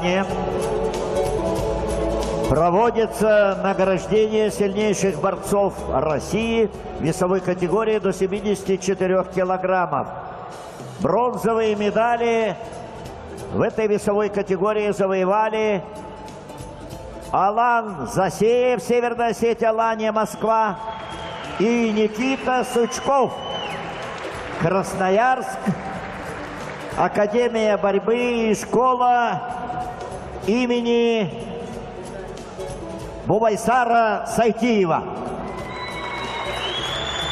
Казани проводится награждение сильнейших борцов России в весовой категории до 74 килограммов. Бронзовые медали в этой весовой категории завоевали Алан Засеев, Северная Осетия, Алания, Москва, и Никита Сучков, Красноярск, Академия борьбы и школа имени Бубайсара Сайтиева.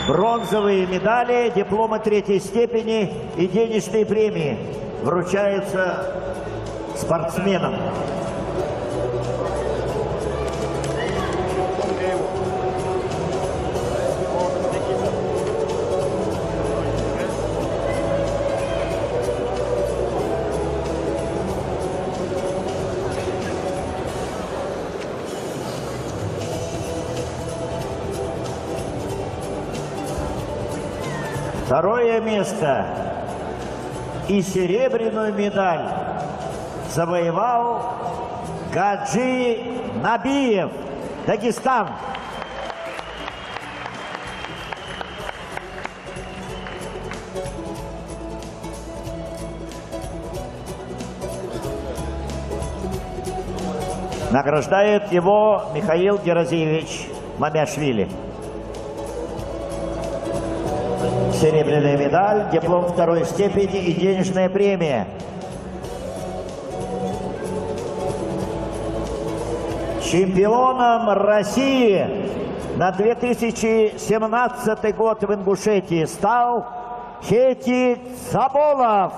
Бронзовые медали, дипломы третьей степени и денежные премии вручаются спортсменам. Второе место и серебряную медаль завоевал Гаджи Набиев, Дагестан. Награждает его Михаил Геразиевич Мамяшвили. Серебряная медаль, диплом второй степени и денежная премия. Чемпионом России на 2017 год в Ингушетии стал Хетик Цаболов.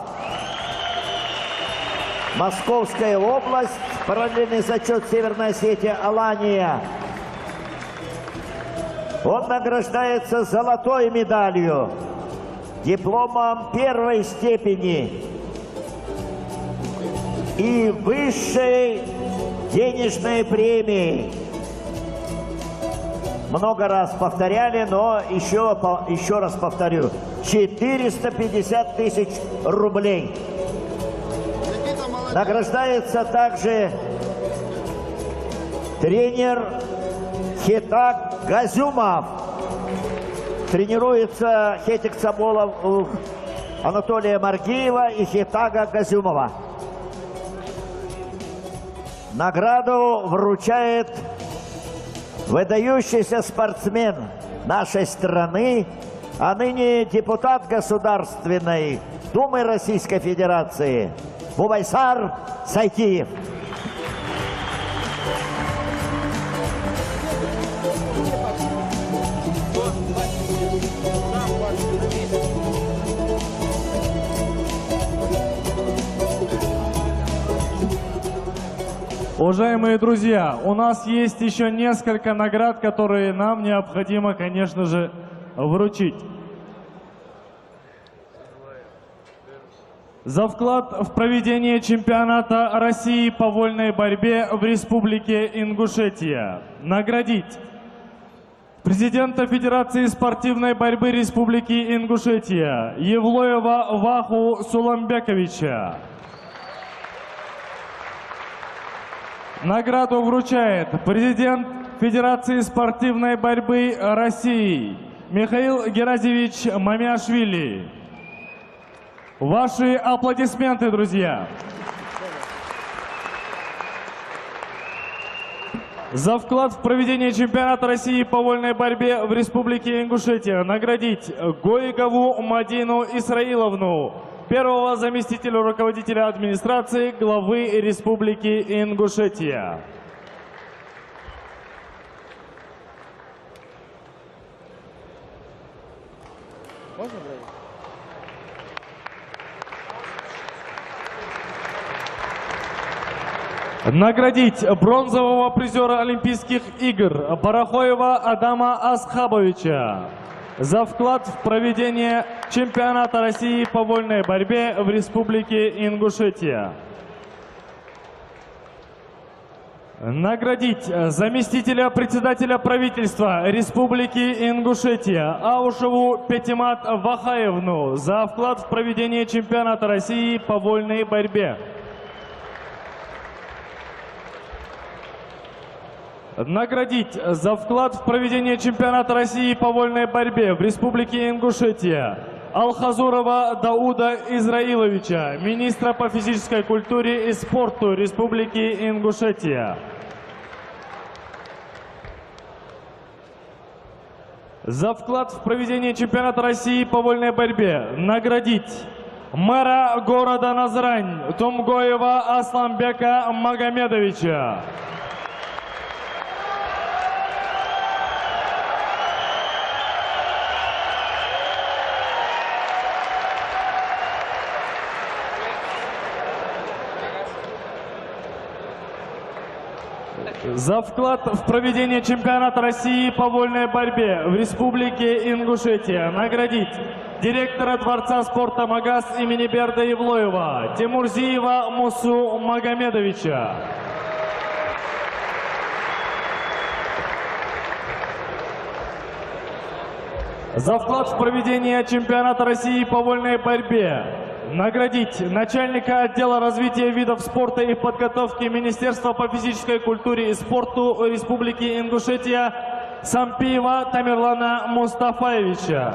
Московская область, параллельный зачет Северная Осетия, Алания. Он награждается золотой медалью, дипломом первой степени и высшей денежной премией. Много раз повторяли, но еще раз повторю. 450 тысяч рублей. Награждается также тренер Хетак Газюмов. Тренируется Хетик Цаболов у Анатолия Маргиева и Хетага Газюмова. Награду вручает выдающийся спортсмен нашей страны, а ныне депутат Государственной Думы Российской Федерации Бубайсар Сайтиев. Уважаемые друзья, у нас есть еще несколько наград, которые нам необходимо, конечно же, вручить. За вклад в проведение чемпионата России по вольной борьбе в Республике Ингушетия наградить президента Федерации спортивной борьбы Республики Ингушетия Евлоева Ваху Суламбековича. Награду вручает президент Федерации спортивной борьбы России Михаил Геразиевич Мамяшвили. Ваши аплодисменты, друзья. За вклад в проведение чемпионата России по вольной борьбе в Республике Ингушетия наградить Гоигову Мадину Исраиловну, первого заместителя руководителя администрации главы Республики Ингушетия. Можно, наградить бронзового призера Олимпийских игр Барахоева Адама Асхабовича за вклад в проведение чемпионата России по вольной борьбе в Республике Ингушетия. Наградить заместителя председателя правительства Республики Ингушетия Аушеву Петимат Вахаевну за вклад в проведение чемпионата России по вольной борьбе. Наградить за вклад в проведение чемпионата России по вольной борьбе в Республике Ингушетия Алхазурова Дауда Израиловича, министра по физической культуре и спорту Республики Ингушетия. За вклад в проведение чемпионата России по вольной борьбе наградить мэра города Назрань Тумгоева Асламбека Магомедовича. За вклад в проведение чемпионата России по вольной борьбе в Республике Ингушетия наградить директора Дворца спорта «Магаз» имени Берда Евлоева Тимурзиева Мусу Магомедовича. За вклад в проведение чемпионата России по вольной борьбе наградить начальника отдела развития видов спорта и подготовки Министерства по физической культуре и спорту Республики Ингушетия Сампиева Тамерлана Мустафаевича.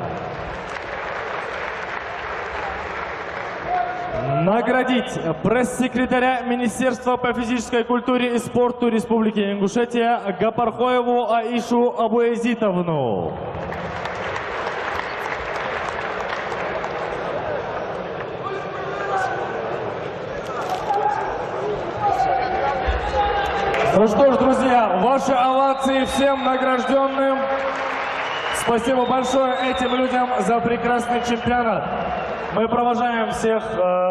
Наградить пресс-секретаря Министерства по физической культуре и спорту Республики Ингушетия Гапархоеву Аишу Абуэзитовну. Ну что ж, друзья, ваши овации всем награжденным. Спасибо большое этим людям за прекрасный чемпионат. Мы провожаем всех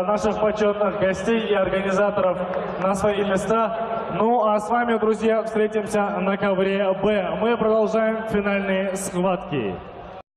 наших почетных гостей и организаторов на свои места. Ну а с вами, друзья, встретимся на ковре «Б». Мы продолжаем финальные схватки.